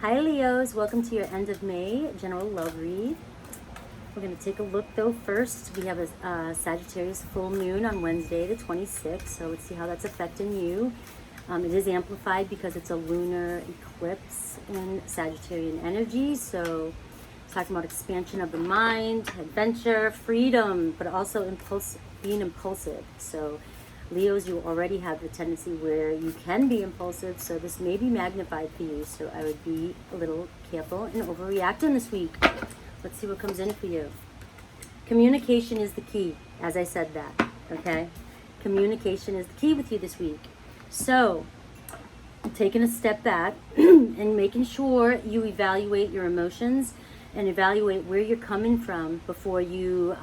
Hi Leos, welcome to your end of May general love read. We're going to take a look though first. We have a Sagittarius full moon on Wednesday the 26th, so let's see how that's affecting you. It is amplified because it's a lunar eclipse in Sagittarian energy, so it's talking about expansion of the mind, adventure, freedom, but also being impulsive. So Leos, you already have the tendency where you can be impulsive, so this may be magnified for you. So I would be a little careful and overreacting this week. Let's see what comes in for you. Communication is the key, as I said that, okay? Communication is the key with you this week. So taking a step back and making sure you evaluate your emotions and evaluate where you're coming from before you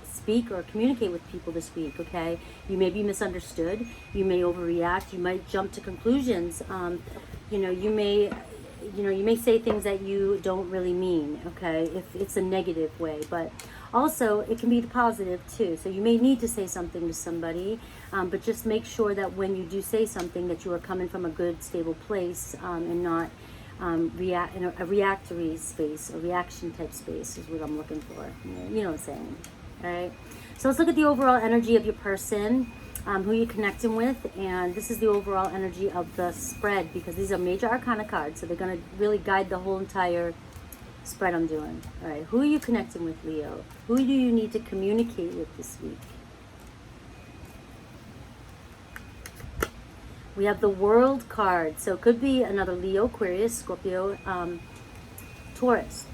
speak or communicate with people this week, okay? You may be misunderstood. You may overreact. You might jump to conclusions. You may say things that you don't really mean, okay, if it's a negative way. But also, it can be the positive, too. So you may need to say something to somebody, but just make sure that when you do say something that you are coming from a good, stable place and not react in a reactory space, a reaction type space is what I'm looking for. You know what I'm saying, all right? So let's look at the overall energy of your person, who you're connecting with, and this is the overall energy of the spread because these are major arcana cards, so they're going to really guide the whole entire spread I'm doing. All right, who are you connecting with, Leo? Who do you need to communicate with this week? We have the World card, so it could be another Leo, Aquarius, Scorpio, Taurus,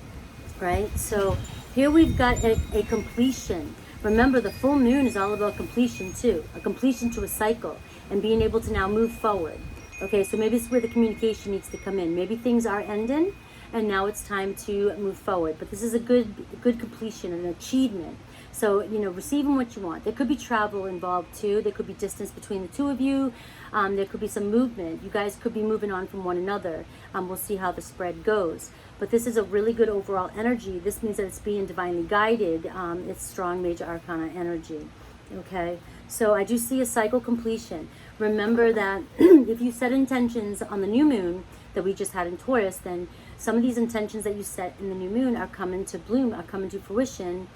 right? So here we've got a completion. Remember, the full moon is all about completion too, a completion to a cycle and being able to now move forward. Okay, so maybe it's where the communication needs to come in. Maybe things are ending and now it's time to move forward. But this is a good completion, an achievement. So, receiving what you want. There could be travel involved too. There could be distance between the two of you. There could be some movement. You guys could be moving on from one another. We'll see how the spread goes. But this is a really good overall energy. This means that it's being divinely guided. It's strong major arcana energy. Okay, so I do see a cycle completion. Remember that if you set intentions on the new moon that we just had in Taurus, then some of these intentions that you set in the new moon are coming to bloom, are coming to fruition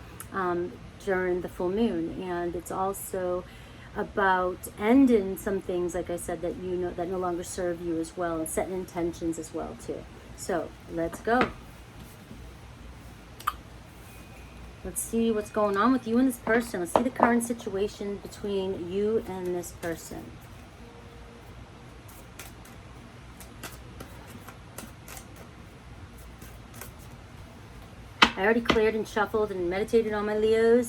during the full moon. And it's also about ending some things, like I said, that that no longer serve you as well, and setting intentions as well too. So let's go. Let's see what's going on with you and this person. Let's see the current situation between you and this person. I already cleared and shuffled and meditated on my Leos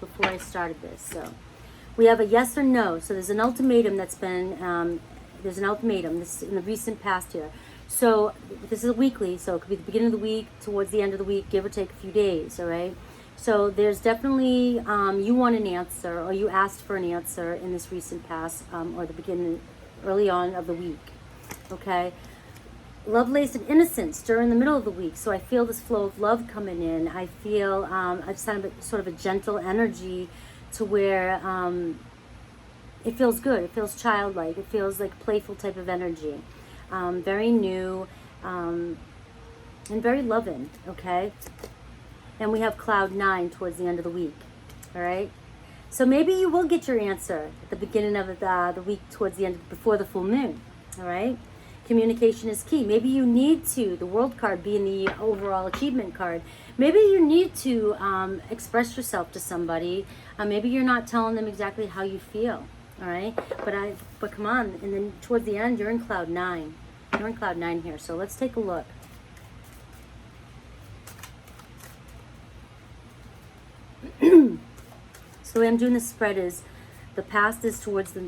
before I started this. So we have a yes or no. So there's an ultimatum that's been, this is in the recent past here. So this is a weekly, so it could be the beginning of the week, towards the end of the week, give or take a few days, all right? So there's definitely, you want an answer, or you asked for an answer in this recent past, or the beginning, early on of the week, okay? Love lays in innocence during the middle of the week, so I feel this flow of love coming in. I feel I've sort of a gentle energy to where it feels good, it feels childlike, it feels like playful type of energy. Very new and very loving, okay? And we have cloud 9 towards the end of the week, all right? So maybe you will get your answer at the beginning of the week towards the end, before the full moon, all right? Communication is key. Maybe you need to, the World card being the overall achievement card, maybe you need to express yourself to somebody. Maybe you're not telling them exactly how you feel. All right, but come on, and then towards the end, you're in cloud 9. You're in cloud 9 here, so let's take a look. So the way I'm doing this spread is, the past is towards the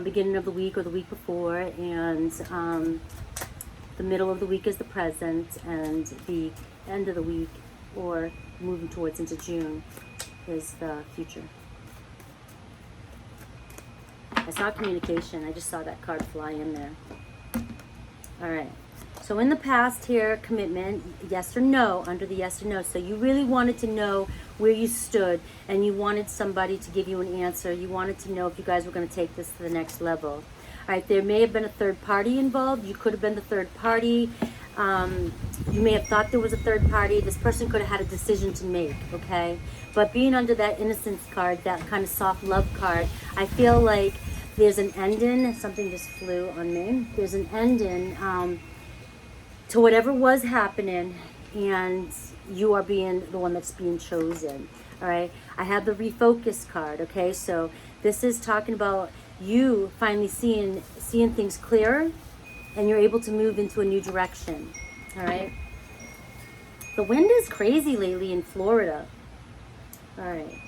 beginning of the week or the week before, and the middle of the week is the present, and the end of the week, or moving towards into June, is the future. I saw communication. I just saw that card fly in there. All right. So in the past here, commitment, yes or no, under the yes or no. So you really wanted to know where you stood, and you wanted somebody to give you an answer. You wanted to know if you guys were going to take this to the next level. All right, there may have been a third party involved. You could have been the third party. You may have thought there was a third party. This person could have had a decision to make, okay? But being under that innocence card, that kind of soft love card, I feel like there's an ending. Something just flew on me. There's an ending to whatever was happening, and you are being the one that's being chosen. All right, I have the refocus card. Okay, so this is talking about you finally seeing things clearer, and you're able to move into a new direction. All right, the wind is crazy lately in Florida. All right,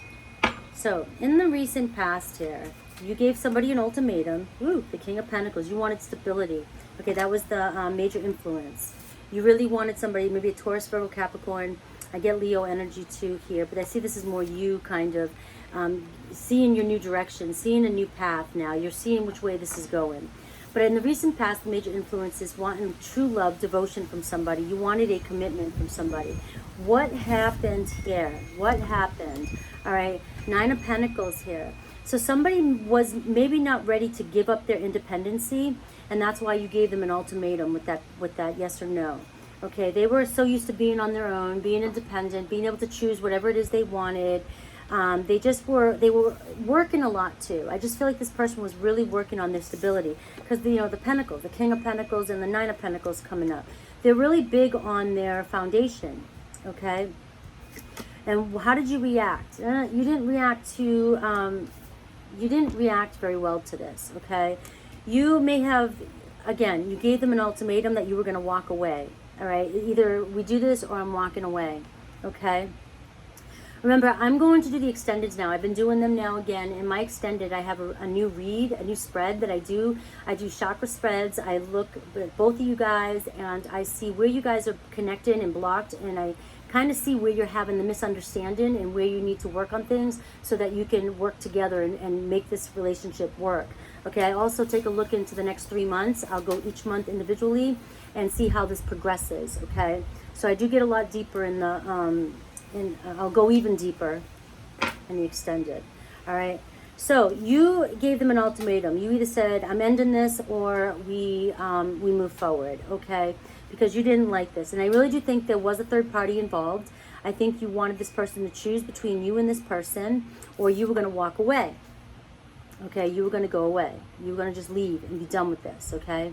so in the recent past here, you gave somebody an ultimatum. Ooh, the King of Pentacles. You wanted stability. Okay, that was the major influence. You really wanted somebody, maybe a Taurus, Virgo, Capricorn. I get Leo energy too here, but I see this is more you kind of seeing your new direction, seeing a new path now. You're seeing which way this is going. But in the recent past, the major influences wanting true love, devotion from somebody. You wanted a commitment from somebody. What happened here? What happened? All right, Nine of Pentacles here. So somebody was maybe not ready to give up their independency, and that's why you gave them an ultimatum with that yes or no. Okay, they were so used to being on their own, being independent, being able to choose whatever it is they wanted. They were working a lot too. I just feel like this person was really working on their stability because the Pentacles, the King of Pentacles and the Nine of Pentacles coming up. They're really big on their foundation. Okay, and how did you react? You didn't react to. You didn't react very well to this, okay? You may have, again, you gave them an ultimatum that you were going to walk away, all right? Either we do this or I'm walking away, okay? Remember, I'm going to do the extendeds now. I've been doing them now again. In my extended, I have a new read, a new spread that I do. I do chakra spreads. I look at both of you guys, and I see where you guys are connected and blocked, and I kind of see where you're having the misunderstanding and where you need to work on things so that you can work together and make this relationship work. Okay, I also take a look into the next 3 months. I'll go each month individually and see how this progresses, okay? So I do get a lot deeper in the, I'll go even deeper in the extended, all right? So you gave them an ultimatum. You either said, I'm ending this, or we move forward, okay? Because you didn't like this. And I really do think there was a third party involved. I think you wanted this person to choose between you and this person, or you were going to walk away. Okay, you were going to go away. You were going to just leave and be done with this, okay?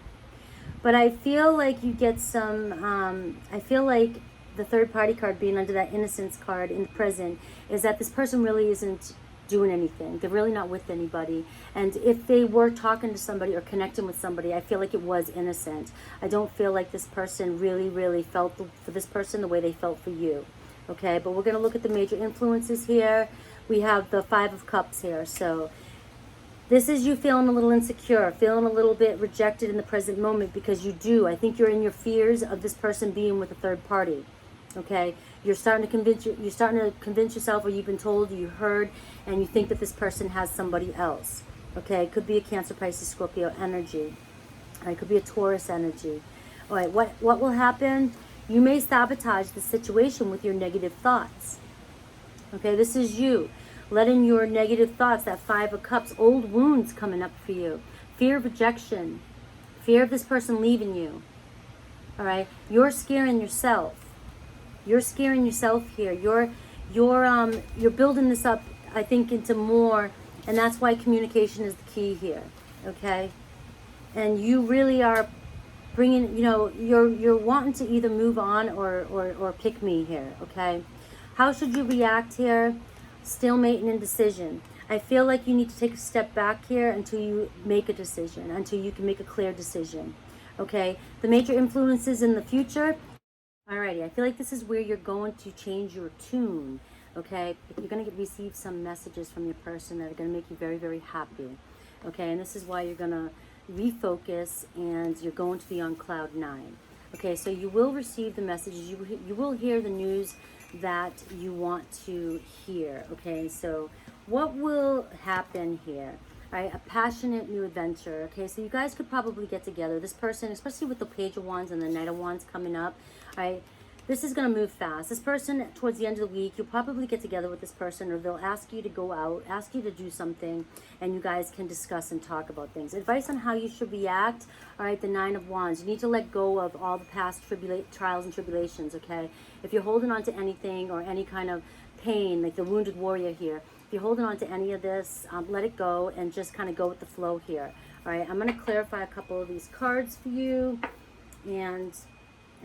But I feel like you get some, I feel like the third party card being under that innocence card in the present is that this person really isn't doing anything. They're really not with anybody. And if they were talking to somebody or connecting with somebody, I feel like it was innocent. I don't feel like this person really felt for this person the way they felt for you. Okay, but we're going to look at the major influences here. We have the Five of Cups here. So this is you feeling a little insecure, feeling a little bit rejected in the present moment, because you do. I think you're in your fears of this person being with a third party. Okay, you're starting to convince yourself, or you've been told, you heard, and you think that this person has somebody else. Okay, it could be a Cancer, Pisces, Scorpio energy. All right, it could be a Taurus energy. All right, what will happen? You may sabotage the situation with your negative thoughts. Okay, this is you letting your negative thoughts, that Five of Cups, old wounds coming up for you, fear of rejection, fear of this person leaving you. All right, you're scaring yourself. You're scaring yourself here. You're building this up, I think, into more, and that's why communication is the key here. Okay, and you really are bringing, you're wanting to either move on or pick me here. Okay, how should you react here? Stalemate and indecision. I feel like you need to take a step back here until you make a decision, until you can make a clear decision. Okay, the major influences in the future. Alrighty, I feel like this is where you're going to change your tune, okay? You're going to receive some messages from your person that are going to make you very happy, okay? And this is why you're going to refocus, and you're going to be on cloud 9. Okay, so you will receive the messages. You will hear the news that you want to hear, okay? So what will happen here? All right, a passionate new adventure. Okay, so you guys could probably get together. This person, especially with the Page of Wands and the Knight of Wands coming up, all right, this is going to move fast. This person, towards the end of the week, you'll probably get together with this person, or they'll ask you to go out, ask you to do something, and you guys can discuss and talk about things. Advice on how you should react. All right, the 9 of Wands. You need to let go of all the past trials and tribulations, okay? If you're holding on to anything or any kind of pain, like the wounded warrior here, if you're holding on to any of this, let it go and just kind of go with the flow here. All right, I'm going to clarify a couple of these cards for you. And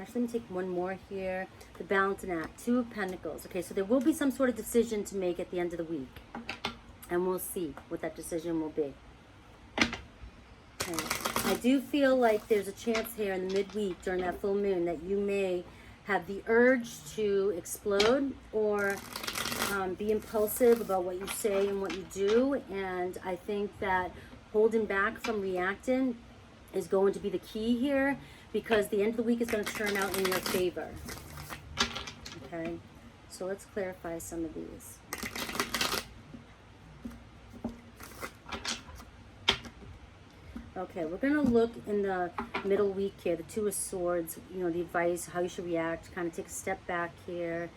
actually, let me take one more here. The Balancing Act, 2 of Pentacles. Okay, so there will be some sort of decision to make at the end of the week. And we'll see what that decision will be. Okay. I do feel like there's a chance here in the midweek during that full moon that you may have the urge to explode or be impulsive about what you say and what you do. And I think that holding back from reacting is going to be the key here, because the end of the week is going to turn out in your favor. Okay, so let's clarify some of these. Okay, we're going to look in the middle week here, the 2 of Swords, you know, the advice, how you should react, kind of take a step back here.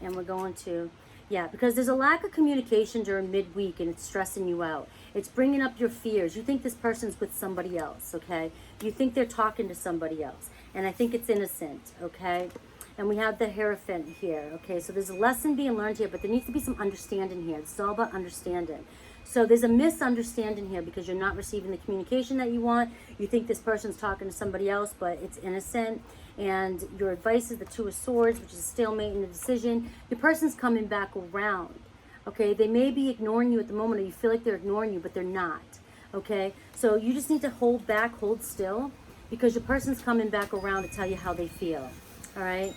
And we're going to, yeah, because there's a lack of communication during midweek and it's stressing you out. It's bringing up your fears. You think this person's with somebody else, okay? You think they're talking to somebody else. And I think it's innocent, okay? And we have the Hierophant here, okay? So there's a lesson being learned here, but there needs to be some understanding here. It's all about understanding. So there's a misunderstanding here because you're not receiving the communication that you want. You think this person's talking to somebody else, but it's innocent. And your advice is the 2 of Swords, which is a stalemate in the decision. Your person's coming back around. Okay, they may be ignoring you at the moment, or you feel like they're ignoring you, but they're not. Okay, so you just need to hold back, hold still, because your person's coming back around to tell you how they feel. All right,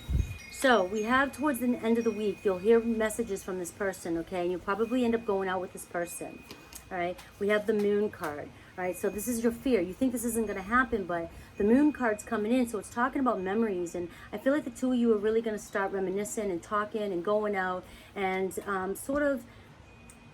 so we have towards the end of the week, you'll hear messages from this person, okay, and you'll probably end up going out with this person. All right, we have the Moon card. All right, so this is your fear. You think this isn't going to happen, but the Moon card's coming in, so it's talking about memories. And I feel like the 2 of you are really going to start reminiscing and talking and going out, and sort of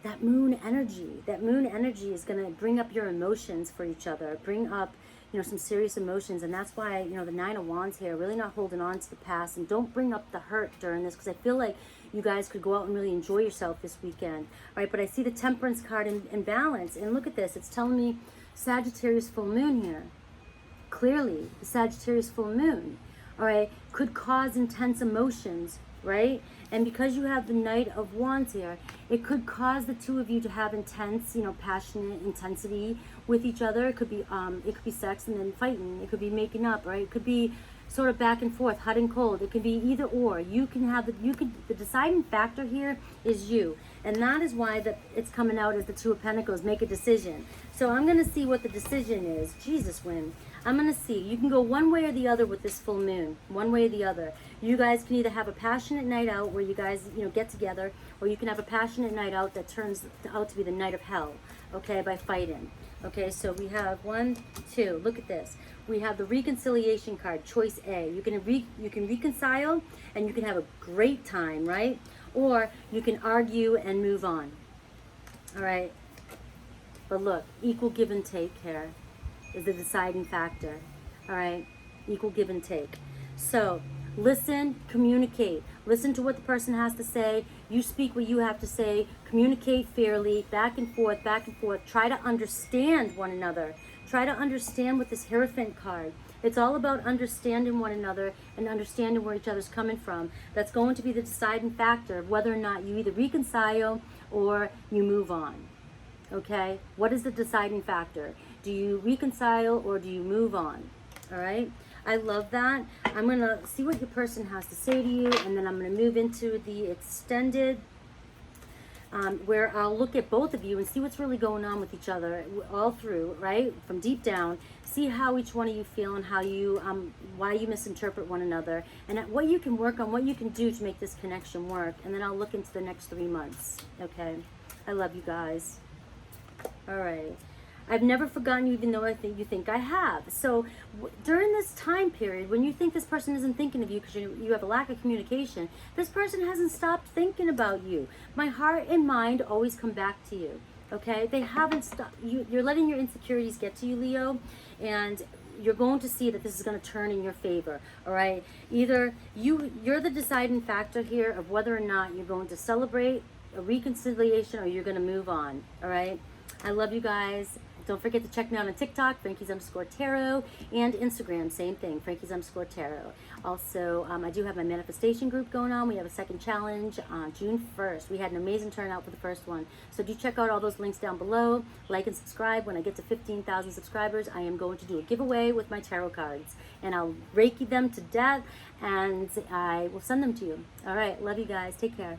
that moon energy. That moon energy is going to bring up your emotions for each other, bring up, you know, some serious emotions. And that's why, you know, the 9 of Wands here, really not holding on to the past, and don't bring up the hurt during this, because I feel like you guys could go out and really enjoy yourself this weekend. All right, but I see the Temperance card in Balance, and look at this. It's telling me Sagittarius full moon here. Clearly, the Sagittarius full moon, all right, could cause intense emotions, right? And because you have the Knight of Wands here, it could cause the 2 of you to have intense, you know, passionate intensity with each other. It could be sex and then fighting. It could be making up, right? It could be sort of back and forth, hot and cold. It could be either or. You can have the deciding factor here is you. And that is why it's coming out as the 2 of Pentacles. Make a decision. So I'm going to see what the decision is. Jesus, Wynn. I'm going to see. You can go one way or the other with this full moon. One way or the other. You guys can either have a passionate night out where you guys, you know, get together, or you can have a passionate night out that turns out to be the night of hell, okay, by fighting. Okay, so we have 1, 2. Look at this. We have the reconciliation card, choice A. You can reconcile and you can have a great time, right? Or you can argue and move on. All right. But look, equal give and take here is the deciding factor. All right, equal give and take. So listen, communicate. Listen to what the person has to say. You speak what you have to say. Communicate fairly, back and forth, back and forth. Try to understand one another. Try to understand with this Hierophant card. It's all about understanding one another and understanding where each other's coming from. That's going to be the deciding factor of whether or not you either reconcile or you move on. Okay? What is the deciding factor? Do you reconcile or do you move on? All right? I love that. I'm going to see what your person has to say to you, and then I'm going to move into the extended, where I'll look at both of you and see what's really going on with each other all through, right? From deep down, see how each one of you feel and how you, why you misinterpret one another, and what you can work on, what you can do to make this connection work. And then I'll look into the next 3 months. Okay? I love you guys. All right. I've never forgotten you, even though you think I have. So during this time period, when you think this person isn't thinking of you because you have a lack of communication, this person hasn't stopped thinking about you. My heart and mind always come back to you. Okay? They haven't stopped. You're letting your insecurities get to you, Leo. And you're going to see that this is going to turn in your favor. All right, either you're the deciding factor here of whether or not you're going to celebrate a reconciliation or you're going to move on. All right, I love you guys. Don't forget to check me out on TikTok, Frankie's_tarot, and Instagram, same thing, Frankie's_tarot. Also, I do have my manifestation group going on. We have a second challenge on June 1st. We had an amazing turnout for the first one. So do check out all those links down below. Like and subscribe. When I get to 15,000 subscribers, I am going to do a giveaway with my tarot cards. And I'll Reiki them to death, and I will send them to you. All right, love you guys. Take care.